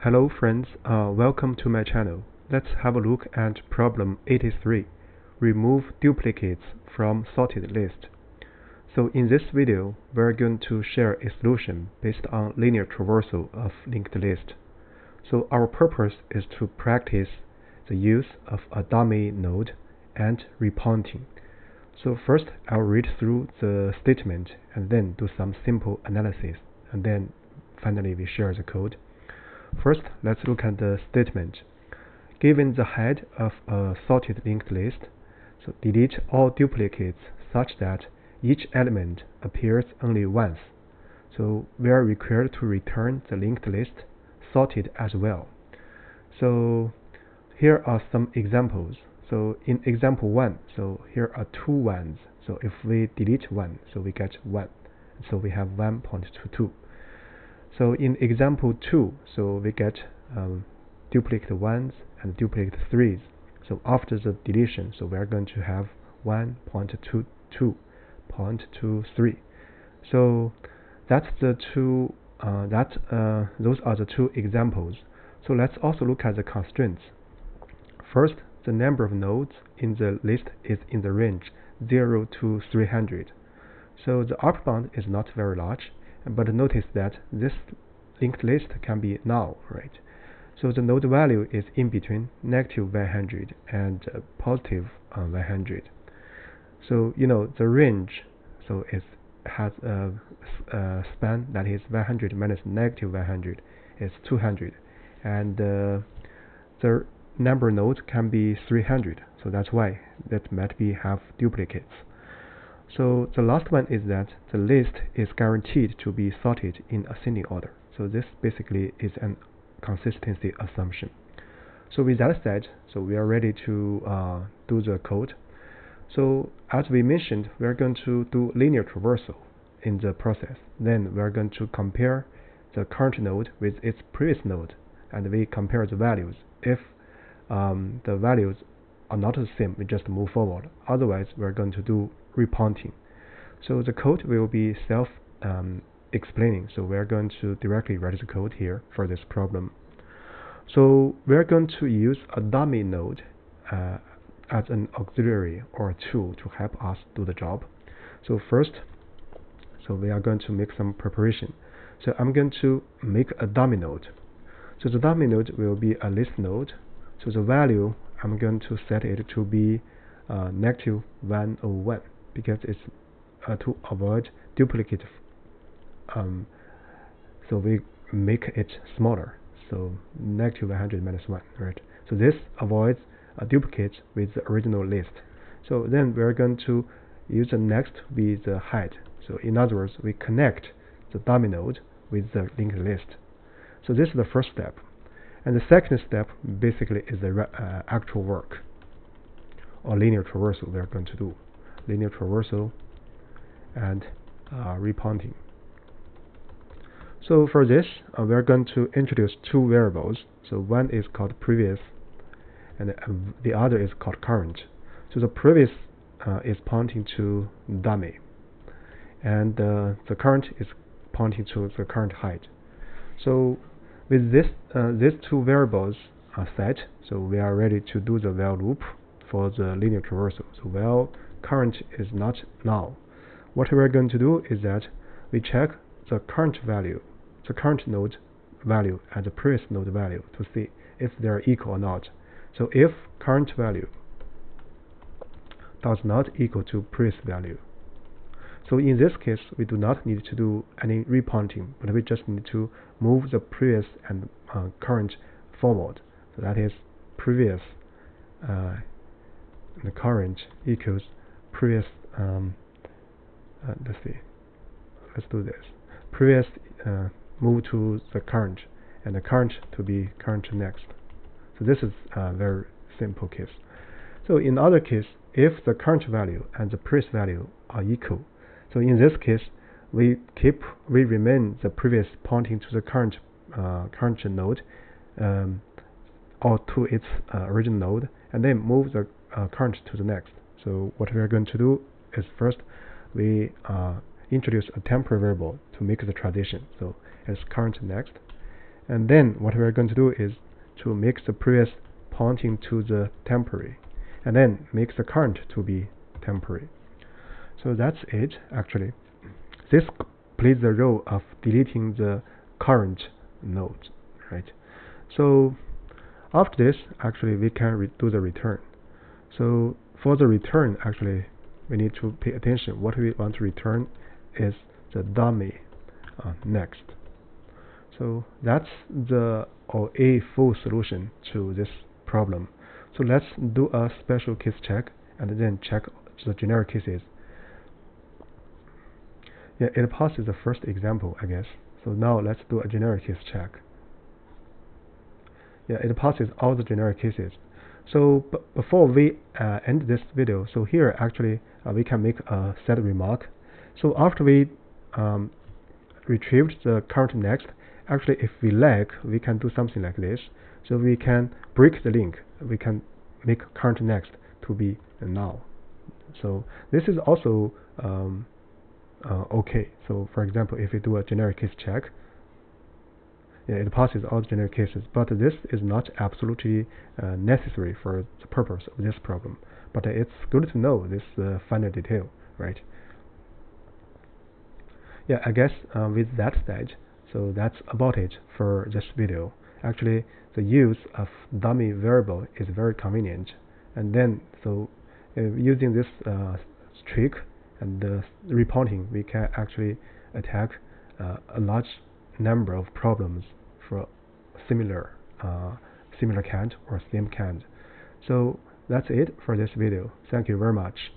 Hello friends, welcome to my channel. Let's have a look at problem 83. Remove duplicates from sorted list. So in this video, we're going to share a solution based on linear traversal of linked list. So our purpose is to practice the use of a dummy node and repointing. So first, I'll read through the statement and then do some simple analysis, and then finally we share the code. First, let's look at the statement. Given the head of a sorted linked list, so delete all duplicates such that each element appears only once. So we are required to return the linked list sorted as well. So here are some examples. So in example 1, so here are two ones. So if we delete 1, so we get 1. So we have 1.22. So in example 2, so we get duplicate 1s and duplicate 3s. So after the deletion, so we are going to have 1.22.23. So that's the two. Those are the two examples. So let's also look at the constraints. First, the number of nodes in the list is in the range 0 to 300. So the upper bound is not very large. But notice that this linked list can be null, right? So the node value is in between -100 and positive 100. So the range, so it has a span that is 100 minus -100 is 200, and the number node can be 300. So that's why that might be have duplicates. So the last one is that the list is guaranteed to be sorted in ascending order. So this basically is an consistency assumption. So with that said, so we are ready to do the code. So as we mentioned, we are going to do linear traversal in the process. Then we are going to compare the current node with its previous node, and we compare the values. If the values are not the same, we just move forward. Otherwise, we are going to do repointing. So the code will be self-explaining. So we are going to directly write the code here for this problem. So we are going to use a dummy node as an auxiliary or a tool to help us do the job. So first, so we are going to make some preparation. So I'm going to make a dummy node. So the dummy node will be a list node. So the value, I'm going to set it to be -101 because it's to avoid duplicate. So we make it smaller. So -100 minus 1, right? So this avoids a duplicate with the original list. So then we are going to use the next with the head. So in other words, we connect the dummy node with the linked list. So this is the first step. And the second step basically is the actual work, or linear traversal we are going to do. Linear traversal and repointing. So for this, we are going to introduce two variables. So one is called previous, and the other is called current. So the previous is pointing to dummy, and the current is pointing to the current height. So with this, these two variables are set, so we are ready to do the while loop for the linear traversal. So while current is not null, what we are going to do is that we check the current value, the current node value and the previous node value to see if they are equal or not. So if current value does not equal to previous value, so in this case, we do not need to do any repointing, but we just need to move the previous and current forward. So that is previous the current equals previous. Let's see. Let's do this. Previous move to the current, and the current to be current next. So this is a very simple case. So in other case, if the current value and the previous value are equal, so in this case, we remain the previous pointing to the current node, or to its original node, and then move the current to the next. So what we are going to do is first we introduce a temporary variable to make the transition. So it's current next, And then what we're going to do is to make the previous pointing to the temporary, and then make the current to be temporary. So that's it actually. This plays the role of deleting the current node, right? So after this, actually we can do the return. So for the return, actually we need to pay attention. What we want to return is the dummy next. So that's a full solution to this problem. So let's do a special case check and then check the generic cases. Yeah, it passes the first example, I guess. So now let's do a generic case check. Yeah, it passes all the generic cases. So before we end this video, so here actually we can make a set remark. So after we retrieved the current next, actually if we lag, we can do something like this. So we can break the link. We can make current next to be now. So this is also okay. So for example, if we do a generic case check, yeah, it passes all the generic cases, but this is not absolutely necessary for the purpose of this problem. But it's good to know this finer detail, right? Yeah, I guess with that said, so that's about it for this video. Actually, the use of dummy variable is very convenient, and then so using this trick and repointing, we can actually attack a large number of problems for similar kind or same kind. So that's it for this video. Thank you very much.